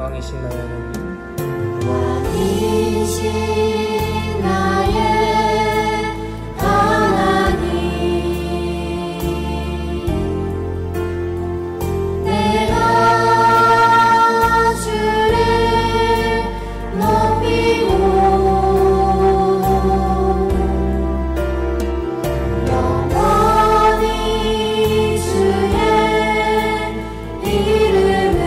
왕이신 나의 하나님, 왕이신 나의 하나님, 내가 주를 높이고 영원히 주의 이름을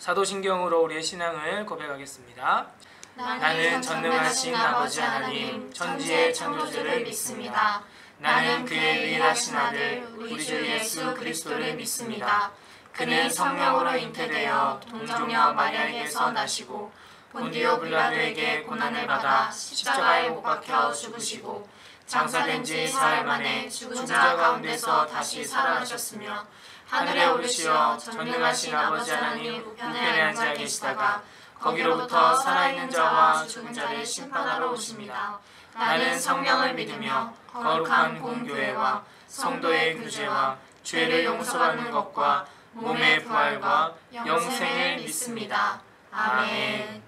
사도신경으로 우리의 신앙을 고백하겠습니다. 나는 전능하신 아버지 하나님 천지의 창조주를 믿습니다. 나는 그의 유일하신 아들 우리 주 예수 그리스도를 믿습니다. 그는 성령으로 잉태되어 동정녀 마리아에게서 나시고 본디오 빌라도에게 고난을 받아 십자가에 못 박혀 죽으시고 장사된 지 사흘 만에 죽은 자 가운데서 다시 살아나셨으며 하늘에 오르시어 전능하신 아버지 하나님 우편에 앉아 계시다가 거기로부터 살아있는 자와 죽은 자를 심판하러 오십니다. 나는 성령을 믿으며 거룩한 공교회와 성도의 교제와 죄를 용서받는 것과 몸의 부활과 영생을 믿습니다. 아멘.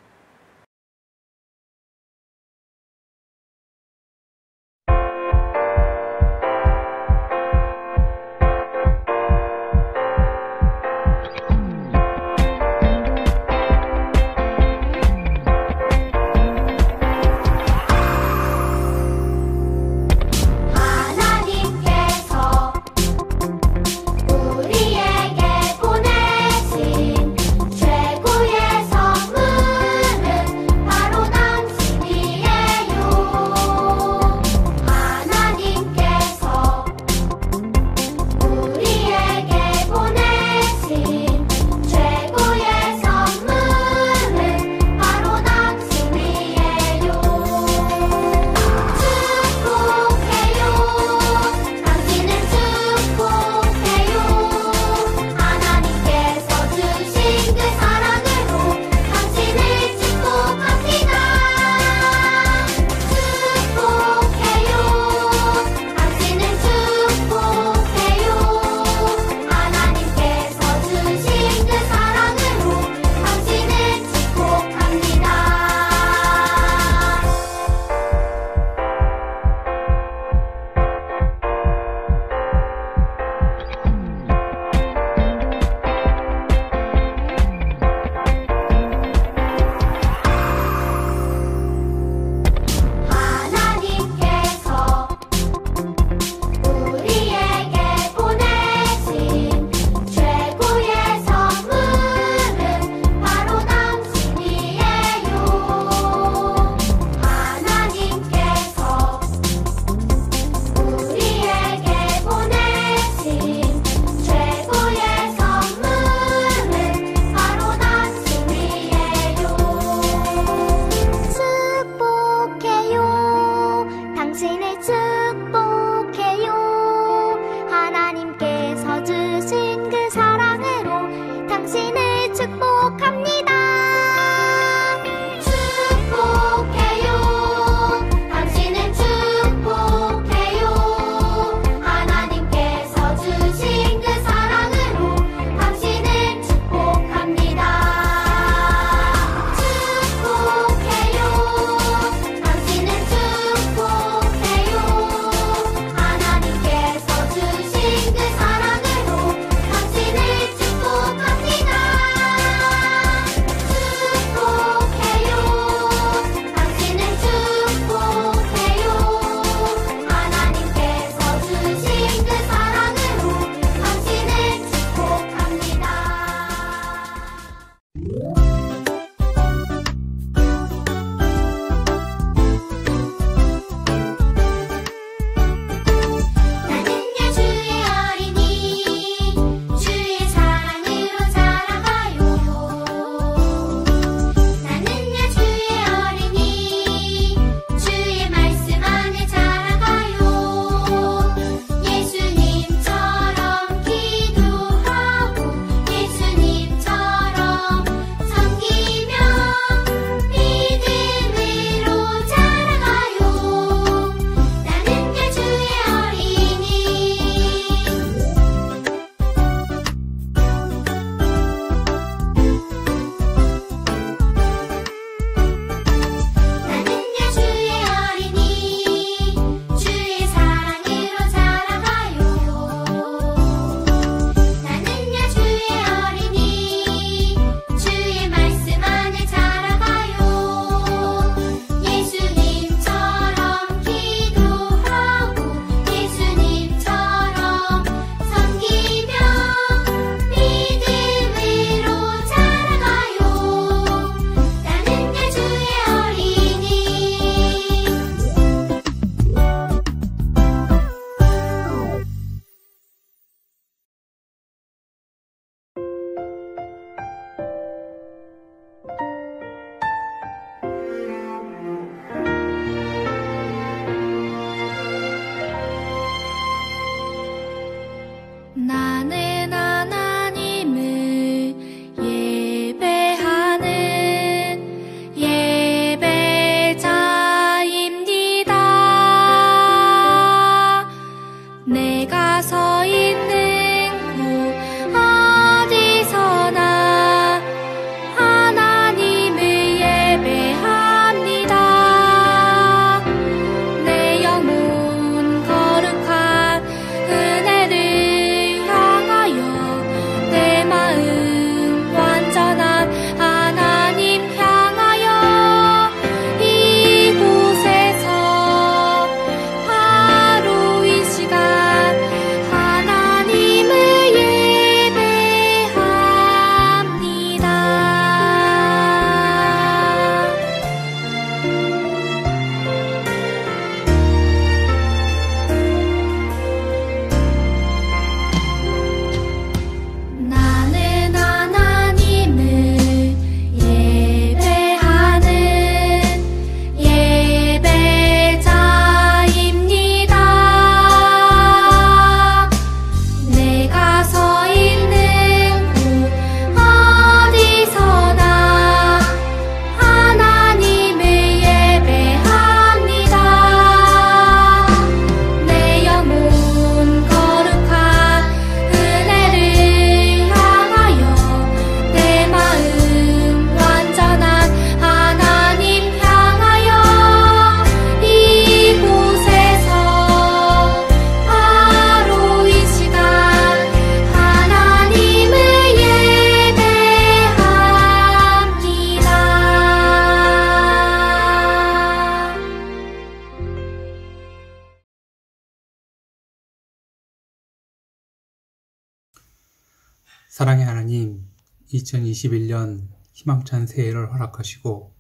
사랑의 하나님, 2021년 희망찬 새해를 허락하시고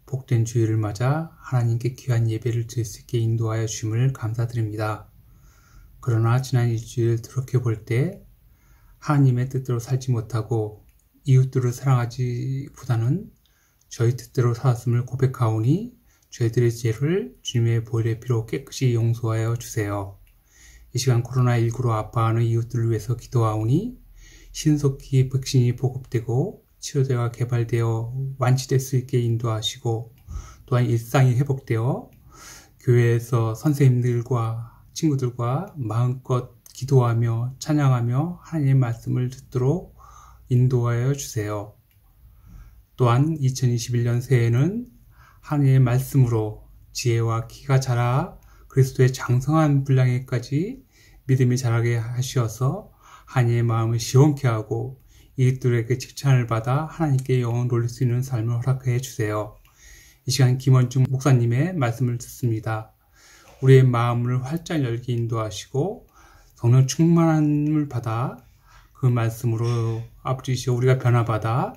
복된 주일을 맞아 하나님께 귀한 예배를 드릴 수 있게 인도하여 주심을 감사드립니다. 그러나 지난 일주일 돌이켜볼 때 하나님의 뜻대로 살지 못하고 이웃들을 사랑하지보다는 저희 뜻대로 살았음을 고백하오니 저희들의 죄를 주님의 보혈의 피로 깨끗이 용서하여 주세요. 이 시간 코로나19로 아파하는 이웃들을 위해서 기도하오니 신속히 백신이 보급되고 치료제가 개발되어 완치될 수 있게 인도하시고 또한 일상이 회복되어 교회에서 선생님들과 친구들과 마음껏 기도하며 찬양하며 하나님의 말씀을 듣도록 인도하여 주세요. 또한 2021년 새해에는 하나님의 말씀으로 지혜와 키가 자라 그리스도의 장성한 분량에까지 믿음이 자라게 하시어서 하나님의 마음을 시원케 하고 이웃들에게 칭찬을 받아 하나님께 영원 돌릴 수 있는 삶을 허락해 주세요. 이 시간 김원중 목사님의 말씀을 듣습니다. 우리의 마음을 활짝 열게 인도하시고 성령 충만함을 받아 그 말씀으로 아버지시여 우리가 변화받아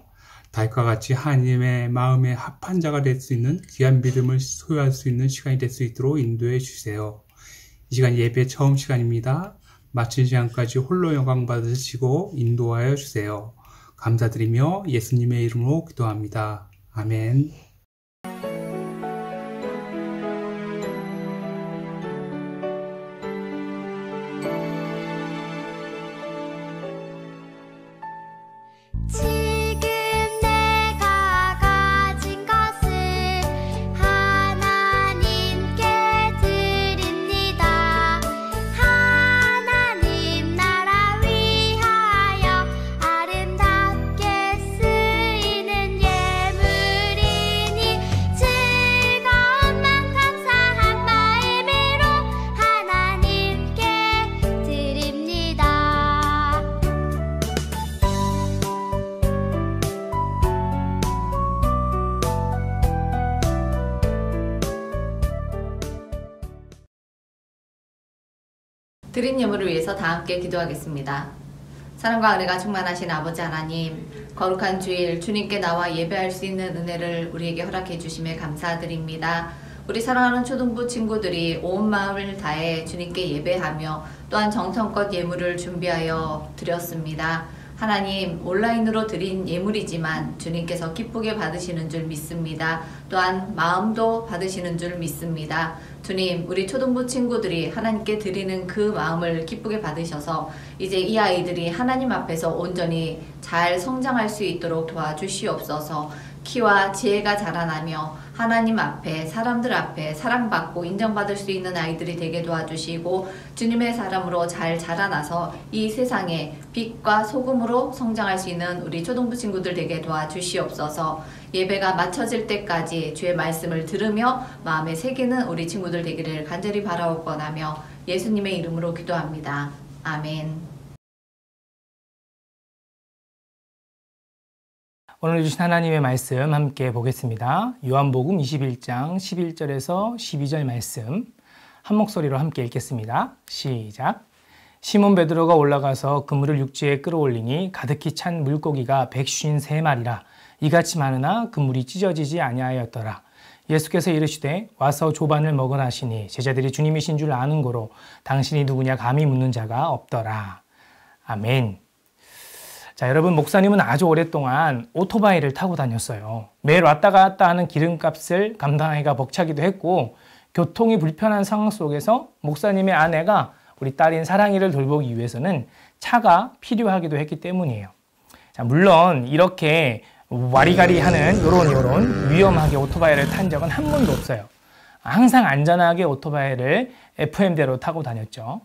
다윗과 같이 하나님의 마음에 합한 자가 될 수 있는 귀한 믿음을 소유할 수 있는 시간이 될 수 있도록 인도해 주세요. 이 시간 예배 처음 시간입니다. 마친 시간까지 홀로 영광 받으시고 인도하여 주세요. 감사드리며 예수님의 이름으로 기도합니다. 아멘. 지금 내가 가진 것을 하나님께 드립니다. 하나님 나라 위하여 아름답게 쓰이는 예물이니 즐거움만 감사한 마음으로 하나님께 드립니다. 드린 예물을 위해서 다 함께 기도하겠습니다. 사랑과 은혜가 충만하신 아버지 하나님, 거룩한 주일 주님께 나와 예배할 수 있는 은혜를 우리에게 허락해 주심에 감사드립니다. 우리 사랑하는 초등부 친구들이 온 마음을 다해 주님께 예배하며 또한 정성껏 예물을 준비하여 드렸습니다. 하나님, 온라인으로 드린 예물이지만 주님께서 기쁘게 받으시는 줄 믿습니다. 또한 마음도 받으시는 줄 믿습니다. 주님, 우리 초등부 친구들이 하나님께 드리는 그 마음을 기쁘게 받으셔서 이제 이 아이들이 하나님 앞에서 온전히 잘 성장할 수 있도록 도와주시옵소서. 키와 지혜가 자라나며 하나님 앞에 사람들 앞에 사랑받고 인정받을 수 있는 아이들이 되게 도와주시고 주님의 사람으로 잘 자라나서 이 세상에 빛과 소금으로 성장할 수 있는 우리 초등부 친구들 되게 도와주시옵소서. 예배가 마쳐질 때까지 주의 말씀을 들으며 마음에 새기는 우리 친구들 되기를 간절히 바라옵건하며 예수님의 이름으로 기도합니다. 아멘. 오늘 주신 하나님의 말씀 함께 보겠습니다. 요한복음 21장 11절에서 12절 말씀 한 목소리로 함께 읽겠습니다. 시작. 시몬 베드로가 올라가서 그물을 육지에 끌어올리니 가득히 찬 물고기가 153마리라. 이같이 많으나 그물이 찢어지지 아니하였더라. 예수께서 이르시되 와서 조반을 먹으라 하시니 제자들이 주님이신 줄 아는 고로 당신이 누구냐 감히 묻는 자가 없더라. 아멘. 자, 여러분, 목사님은 아주 오랫동안 오토바이를 타고 다녔어요. 매일 왔다 갔다 하는 기름값을 감당하기가 벅차기도 했고 교통이 불편한 상황 속에서 목사님의 아내가 우리 딸인 사랑이를 돌보기 위해서는 차가 필요하기도 했기 때문이에요. 자, 물론 이렇게 와리가리 하는 요런 위험하게 오토바이를 탄 적은 한 번도 없어요. 항상 안전하게 오토바이를 FM대로 타고 다녔죠.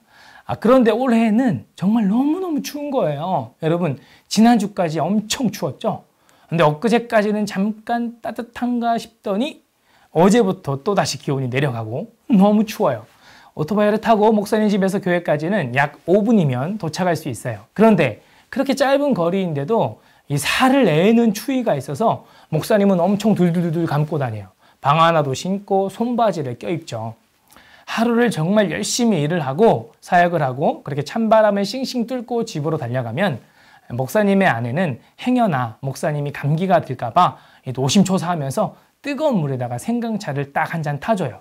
그런데 올해는 정말 너무너무 추운 거예요. 여러분, 지난주까지 엄청 추웠죠? 근데 엊그제까지는 잠깐 따뜻한가 싶더니 어제부터 또다시 기온이 내려가고 너무 추워요. 오토바이를 타고 목사님 집에서 교회까지는 약 5분이면 도착할 수 있어요. 그런데 그렇게 짧은 거리인데도 이 살을 내는 추위가 있어서 목사님은 엄청 둘둘둘 감고 다녀요. 방아나도 신고 손바지를 껴입죠. 하루를 정말 열심히 일을 하고 사역을 하고 그렇게 찬바람을 싱싱 뚫고 집으로 달려가면 목사님의 아내는 행여나 목사님이 감기가 들까봐 노심초사하면서 뜨거운 물에다가 생강차를 딱 한 잔 타줘요.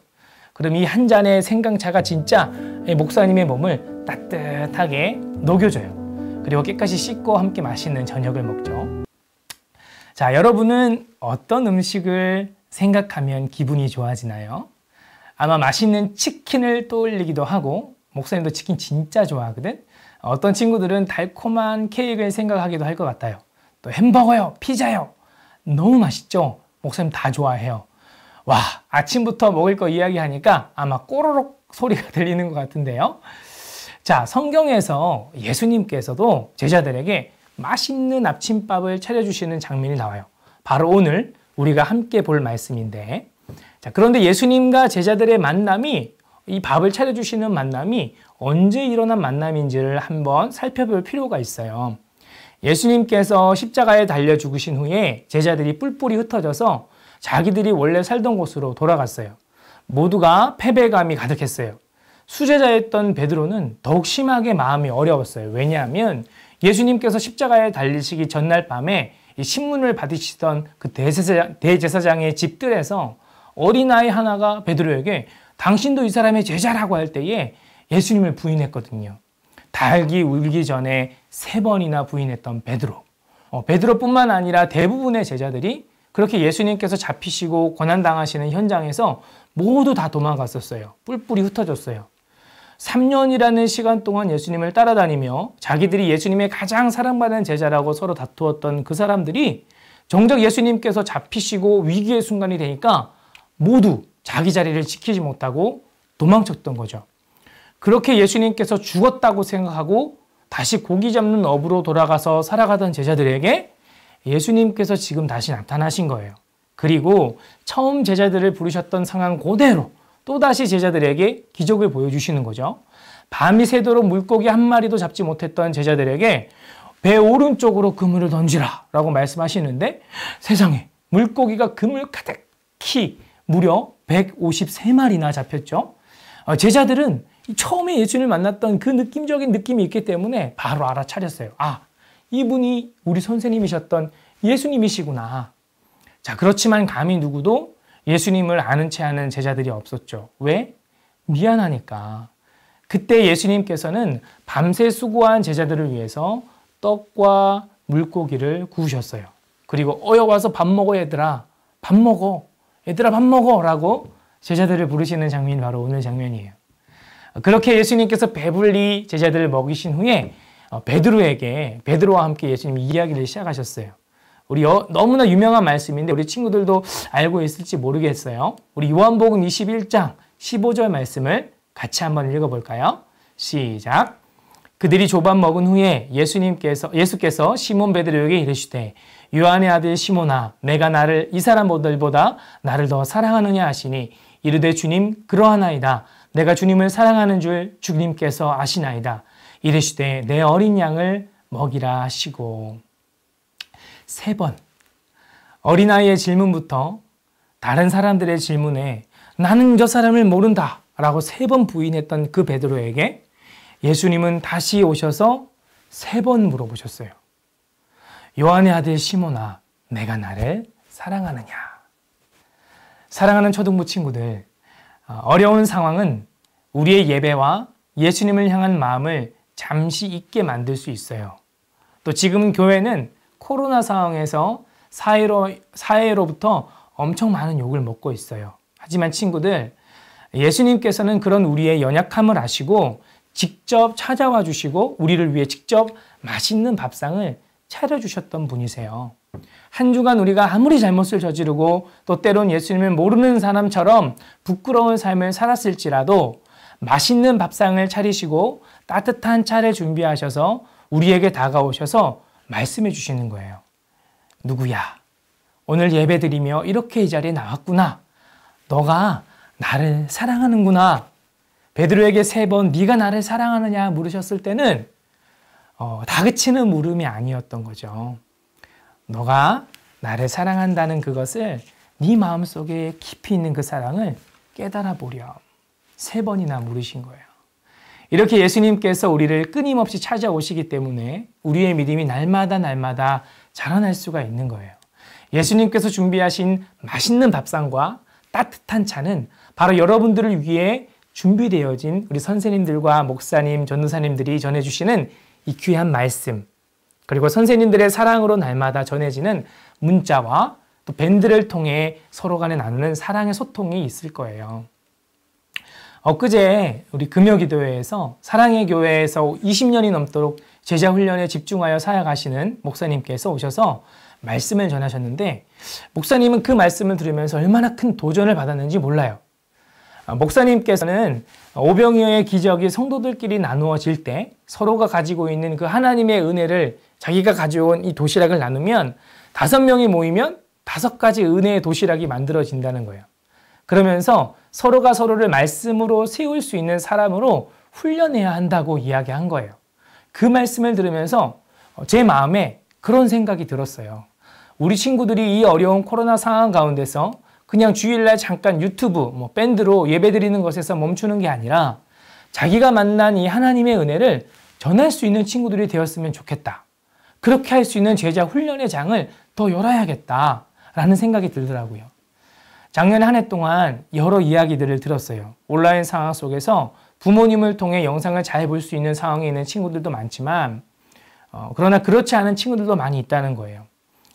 그럼 이 한 잔의 생강차가 진짜 목사님의 몸을 따뜻하게 녹여줘요. 그리고 깨끗이 씻고 함께 맛있는 저녁을 먹죠. 자, 여러분은 어떤 음식을 생각하면 기분이 좋아지나요? 아마 맛있는 치킨을 떠올리기도 하고, 목사님도 치킨 진짜 좋아하거든? 어떤 친구들은 달콤한 케이크를 생각하기도 할 것 같아요. 또 햄버거요, 피자요. 너무 맛있죠? 목사님 다 좋아해요. 와, 아침부터 먹을 거 이야기하니까 아마 꼬르륵 소리가 들리는 것 같은데요. 자, 성경에서 예수님께서도 제자들에게 맛있는 아침밥을 차려주시는 장면이 나와요. 바로 오늘 우리가 함께 볼 말씀인데, 자, 그런데 예수님과 제자들의 만남이, 이 밥을 차려주시는 만남이 언제 일어난 만남인지를 한번 살펴볼 필요가 있어요. 예수님께서 십자가에 달려 죽으신 후에 제자들이 뿔뿔이 흩어져서 자기들이 원래 살던 곳으로 돌아갔어요. 모두가 패배감이 가득했어요. 수제자였던 베드로는 더욱 심하게 마음이 어려웠어요. 왜냐하면 예수님께서 십자가에 달리시기 전날 밤에 이 신문을 받으시던 그 대제사장의 집들에서 어린아이 하나가 베드로에게 당신도 이 사람의 제자라고 할 때에 예수님을 부인했거든요. 닭이 울기 전에 3번이나 부인했던 베드로. 베드로뿐만 아니라 대부분의 제자들이 그렇게 예수님께서 잡히시고 고난당하시는 현장에서 모두 다 도망갔었어요. 뿔뿔이 흩어졌어요. 3년이라는 시간 동안 예수님을 따라다니며 자기들이 예수님의 가장 사랑받는 제자라고 서로 다투었던 그 사람들이 정작 예수님께서 잡히시고 위기의 순간이 되니까 모두 자기 자리를 지키지 못하고 도망쳤던 거죠. 그렇게 예수님께서 죽었다고 생각하고 다시 고기 잡는 업으로 돌아가서 살아가던 제자들에게 예수님께서 지금 다시 나타나신 거예요. 그리고 처음 제자들을 부르셨던 상황 그대로 또다시 제자들에게 기적을 보여주시는 거죠. 밤이 새도록 물고기 한 마리도 잡지 못했던 제자들에게 배 오른쪽으로 그물을 던지라 라고 말씀하시는데, 세상에 물고기가 그물 가득히 무려 153마리나 잡혔죠. 제자들은 처음에 예수님을 만났던 그 느낌적인 느낌이 있기 때문에 바로 알아차렸어요. 아, 이분이 우리 선생님이셨던 예수님이시구나. 자, 그렇지만 감히 누구도 예수님을 아는 채 하는 제자들이 없었죠. 왜? 미안하니까. 그때 예수님께서는 밤새 수고한 제자들을 위해서 떡과 물고기를 구우셨어요. 그리고 와서 밥 먹어 얘들아. 밥 먹어. 얘들아 밥 먹어 라고 제자들을 부르시는 장면이 바로 오늘 장면이에요. 그렇게 예수님께서 배불리 제자들을 먹이신 후에 베드로와 함께 예수님이 이야기를 시작하셨어요. 우리 너무나 유명한 말씀인데 우리 친구들도 알고 있을지 모르겠어요. 우리 요한복음 21장 15절 말씀을 같이 한번 읽어볼까요? 시작. 그들이 조반 먹은 후에 예수께서 시몬 베드로에게 이르시되 요한의 아들 시몬아, 내가 이 사람들보다 나를 더 사랑하느냐 하시니 이르되 주님 그러하나이다. 내가 주님을 사랑하는 줄 주님께서 아시나이다. 이르시되 내 어린 양을 먹이라 하시고. 3번 어린아이의 질문부터 다른 사람들의 질문에 나는 저 사람을 모른다 라고 3번 부인했던 그 베드로에게 예수님은 다시 오셔서 3번 물어보셨어요. 요한의 아들 시몬아, 내가 나를 사랑하느냐? 사랑하는 초등부 친구들, 어려운 상황은 우리의 예배와 예수님을 향한 마음을 잠시 잊게 만들 수 있어요. 또 지금 교회는 코로나 상황에서 사회로부터 엄청 많은 욕을 먹고 있어요. 하지만 친구들, 예수님께서는 그런 우리의 연약함을 아시고 직접 찾아와 주시고 우리를 위해 직접 맛있는 밥상을 차려주셨던 분이세요. 한 주간 우리가 아무리 잘못을 저지르고 또 때론 예수님을 모르는 사람처럼 부끄러운 삶을 살았을지라도 맛있는 밥상을 차리시고 따뜻한 차를 준비하셔서 우리에게 다가오셔서 말씀해 주시는 거예요. 누구야? 오늘 예배드리며 이렇게 이 자리에 나왔구나. 너가 나를 사랑하는구나. 베드로에게 3번 네가 나를 사랑하느냐 물으셨을 때는 다그치는 물음이 아니었던 거죠. 너가 나를 사랑한다는 그것을 네 마음속에 깊이 있는 그 사랑을 깨달아 보렴. 3번이나 물으신 거예요. 이렇게 예수님께서 우리를 끊임없이 찾아오시기 때문에 우리의 믿음이 날마다 자라날 수가 있는 거예요. 예수님께서 준비하신 맛있는 밥상과 따뜻한 차는 바로 여러분들을 위해 준비되어진 우리 선생님들과 목사님, 전도사님들이 전해주시는 이 귀한 말씀, 그리고 선생님들의 사랑으로 날마다 전해지는 문자와 또 밴드를 통해 서로 간에 나누는 사랑의 소통이 있을 거예요. 엊그제 우리 금요기도회에서 사랑의 교회에서 20년이 넘도록 제자 훈련에 집중하여 사역하시는 목사님께서 오셔서 말씀을 전하셨는데, 목사님은 그 말씀을 들으면서 얼마나 큰 도전을 받았는지 몰라요. 목사님께서는 오병이어의 기적이 성도들끼리 나누어질 때 서로가 가지고 있는 그 하나님의 은혜를, 자기가 가져온 이 도시락을 나누면 5명이 모이면 5가지 은혜의 도시락이 만들어진다는 거예요. 그러면서 서로가 서로를 말씀으로 세울 수 있는 사람으로 훈련해야 한다고 이야기한 거예요. 그 말씀을 들으면서 제 마음에 그런 생각이 들었어요. 우리 친구들이 이 어려운 코로나 상황 가운데서 그냥 주일날 잠깐 유튜브, 밴드로 예배드리는 것에서 멈추는 게 아니라 자기가 만난 이 하나님의 은혜를 전할 수 있는 친구들이 되었으면 좋겠다. 그렇게 할 수 있는 제자 훈련의 장을 더 열어야겠다라는 생각이 들더라고요. 작년 한 해 동안 여러 이야기들을 들었어요. 온라인 상황 속에서 부모님을 통해 영상을 잘 볼 수 있는 상황에 있는 친구들도 많지만 그러나 그렇지 않은 친구들도 많이 있다는 거예요.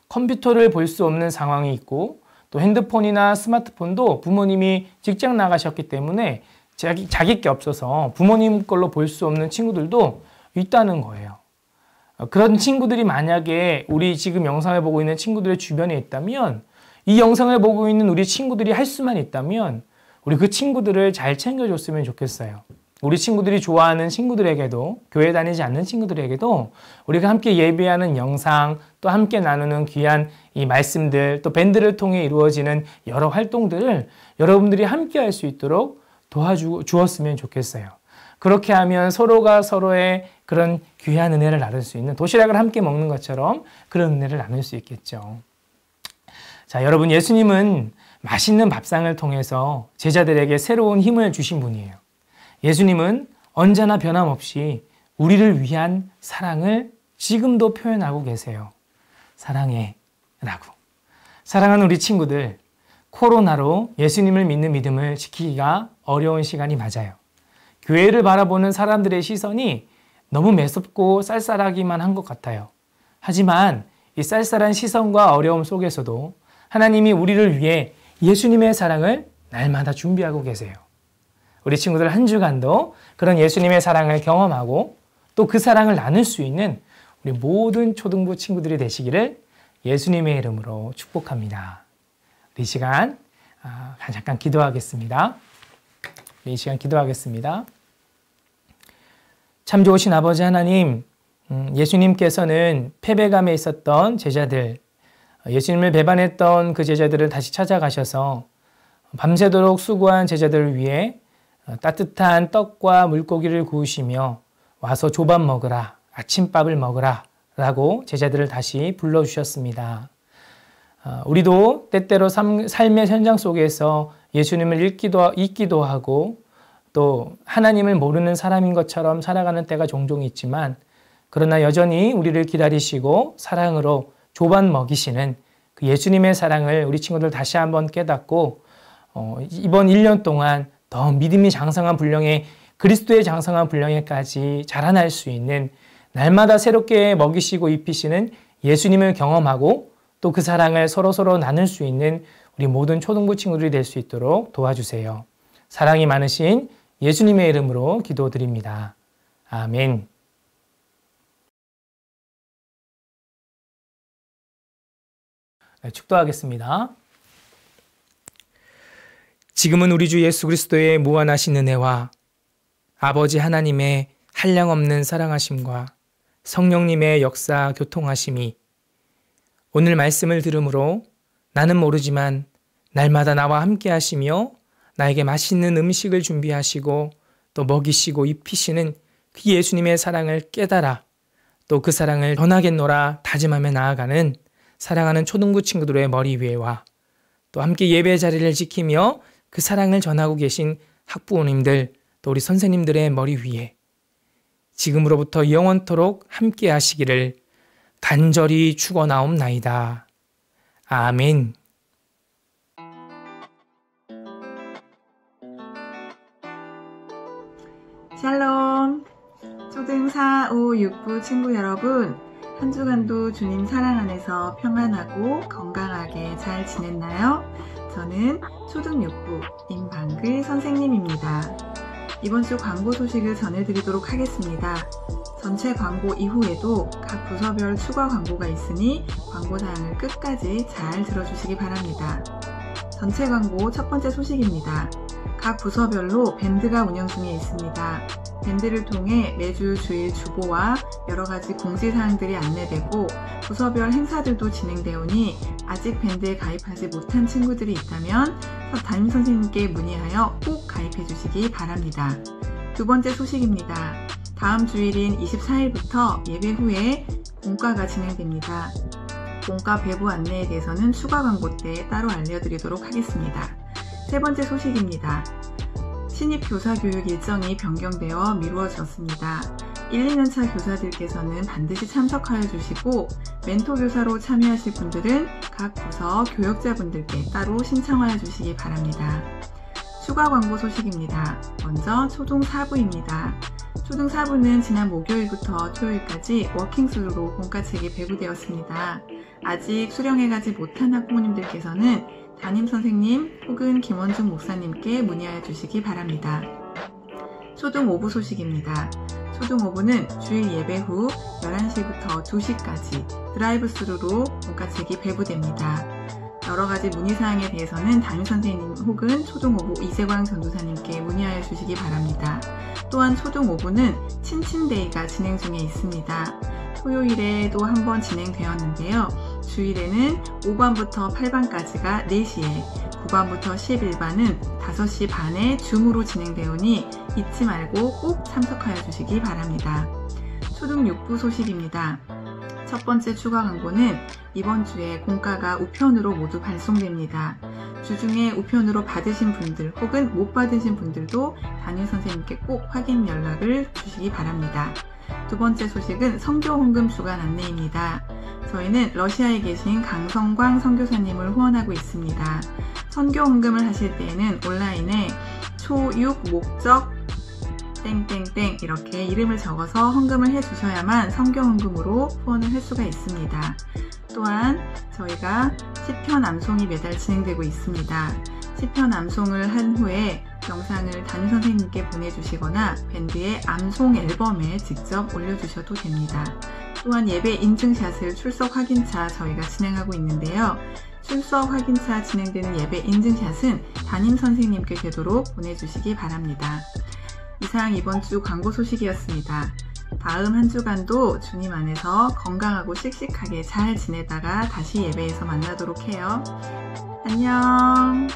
컴퓨터를 볼 수 없는 상황이 있고 또 핸드폰이나 스마트폰도 부모님이 직장 나가셨기 때문에 자기 게 없어서 부모님 걸로 볼 수 없는 친구들도 있다는 거예요. 그런 친구들이 만약에 우리 지금 영상을 보고 있는 친구들의 주변에 있다면, 이 영상을 보고 있는 우리 친구들이 할 수만 있다면 우리 그 친구들을 잘 챙겨줬으면 좋겠어요. 우리 친구들이 좋아하는 친구들에게도, 교회 다니지 않는 친구들에게도 우리가 함께 예배하는 영상, 또 함께 나누는 귀한 이 말씀들, 또 밴드를 통해 이루어지는 여러 활동들을 여러분들이 함께 할 수 있도록 도와주었으면 좋겠어요. 그렇게 하면 서로가 서로의 그런 귀한 은혜를 나눌 수 있는, 도시락을 함께 먹는 것처럼 그런 은혜를 나눌 수 있겠죠. 자, 여러분, 예수님은 맛있는 밥상을 통해서 제자들에게 새로운 힘을 주신 분이에요. 예수님은 언제나 변함없이 우리를 위한 사랑을 지금도 표현하고 계세요. 사랑해 라고. 사랑하는 우리 친구들, 코로나로 예수님을 믿는 믿음을 지키기가 어려운 시간이 맞아요. 교회를 바라보는 사람들의 시선이 너무 매섭고 쌀쌀하기만 한 것 같아요. 하지만 이 쌀쌀한 시선과 어려움 속에서도 하나님이 우리를 위해 예수님의 사랑을 날마다 준비하고 계세요. 우리 친구들 한 주간도 그런 예수님의 사랑을 경험하고 또 그 사랑을 나눌 수 있는 우리 모든 초등부 친구들이 되시기를 예수님의 이름으로 축복합니다. 이 시간 잠깐 기도하겠습니다. 이 시간 기도하겠습니다. 참 좋으신 아버지 하나님, 예수님께서는 패배감에 있었던 제자들, 예수님을 배반했던 그 제자들을 다시 찾아가셔서 밤새도록 수고한 제자들을 위해 따뜻한 떡과 물고기를 구우시며 와서 조밥 먹으라, 아침밥을 먹으라 라고 제자들을 다시 불러주셨습니다. 우리도 때때로 삶의 현장 속에서 예수님을 잊기도 하고 또 하나님을 모르는 사람인 것처럼 살아가는 때가 종종 있지만, 그러나 여전히 우리를 기다리시고 사랑으로 조밥 먹이시는 그 예수님의 사랑을 우리 친구들 다시 한번 깨닫고 이번 1년 동안 더 믿음이 장성한 분량에, 그리스도의 장성한 분량에까지 자라날 수 있는, 날마다 새롭게 먹이시고 입히시는 예수님을 경험하고 또 그 사랑을 서로 나눌 수 있는 우리 모든 초등부 친구들이 될 수 있도록 도와주세요. 사랑이 많으신 예수님의 이름으로 기도드립니다. 아멘. 네, 축도하겠습니다. 지금은 우리 주 예수 그리스도의 무한하신 은혜와 아버지 하나님의 한량없는 사랑하심과 성령님의 역사 교통하심이 오늘 말씀을 들으므로 나는 모르지만 날마다 나와 함께 하시며 나에게 맛있는 음식을 준비하시고 또 먹이시고 입히시는 그 예수님의 사랑을 깨달아 또 그 사랑을 전하겠노라 다짐하며 나아가는 사랑하는 초등부 친구들의 머리 위에와 또 함께 예배 자리를 지키며 그 사랑을 전하고 계신 학부모님들 또 우리 선생님들의 머리 위에 지금으로부터 영원토록 함께 하시기를 간절히 축원하옵나이다. 아멘. 샬롬! 초등 4, 5, 6부 친구 여러분, 한 주간도 주님 사랑 안에서 평안하고 건강하게 잘 지냈나요? 저는 초등 6부 임방글 선생님입니다. 이번 주 광고 소식을 전해드리도록 하겠습니다. 전체 광고 이후에도 각 부서별 추가 광고가 있으니 광고 사항을 끝까지 잘 들어주시기 바랍니다. 전체 광고 첫 번째 소식입니다. 각 부서별로 밴드가 운영 중에 있습니다. 밴드를 통해 매주 주일 주보와 여러가지 공지사항들이 안내되고 부서별 행사들도 진행되오니 아직 밴드에 가입하지 못한 친구들이 있다면 담임선생님께 문의하여 꼭 가입해 주시기 바랍니다. 두 번째 소식입니다. 다음 주일인 24일부터 예배 후에 공과가 진행됩니다. 공과 배부 안내에 대해서는 추가 광고 때 따로 알려드리도록 하겠습니다. 세 번째 소식입니다. 신입 교사 교육 일정이 변경되어 미루어졌습니다. 1, 2년차 교사들께서는 반드시 참석하여 주시고 멘토 교사로 참여하실 분들은 각 부서 교역자분들께 따로 신청하여 주시기 바랍니다. 추가 광고 소식입니다. 먼저 초등 4부입니다. 초등 4부는 지난 목요일부터 토요일까지 워킹스루로 공과책이 배부되었습니다. 아직 수령해가지 못한 학부모님들께서는 담임선생님 혹은 김원중 목사님께 문의하여 주시기 바랍니다. 초등 5부 소식입니다. 초등 5부는 주일 예배 후 11시부터 2시까지 드라이브스루로 공과책이 배부됩니다. 여러가지 문의사항에 대해서는 담임선생님 혹은 초등 5부 이세광 전도사님께 문의하여 주시기 바랍니다. 또한 초등 5부는 친친데이가 진행 중에 있습니다. 토요일에도 한번 진행되었는데요. 주일에는 5반부터 8반까지가 4시에, 9반부터 11반은 5시 반에 줌으로 진행되오니 잊지 말고 꼭 참석하여 주시기 바랍니다. 초등 6부 소식입니다. 첫 번째 추가 광고는 이번 주에 공과가 우편으로 모두 발송됩니다. 주중에 우편으로 받으신 분들 혹은 못 받으신 분들도 담임선생님께 꼭 확인 연락을 주시기 바랍니다. 두 번째 소식은 선교 헌금 주간 안내입니다. 저희는 러시아에 계신 강성광 선교사님을 후원하고 있습니다. 선교 헌금을 하실 때에는 온라인에 초육 목적 땡땡땡 이렇게 이름을 적어서 헌금을 해주셔야만 선교 헌금으로 후원을 할 수가 있습니다. 또한 저희가 시편 암송이 매달 진행되고 있습니다. 시편 암송을 한 후에 영상을 담임선생님께 보내주시거나 밴드의 암송 앨범에 직접 올려주셔도 됩니다. 또한 예배 인증샷을 출석 확인차 저희가 진행하고 있는데요. 출석 확인차 진행되는 예배 인증샷은 담임선생님께 되도록 보내주시기 바랍니다. 이상 이번 주 광고 소식이었습니다. 다음 한 주간도 주님 안에서 건강하고 씩씩하게 잘 지내다가 다시 예배에서 만나도록 해요. 안녕.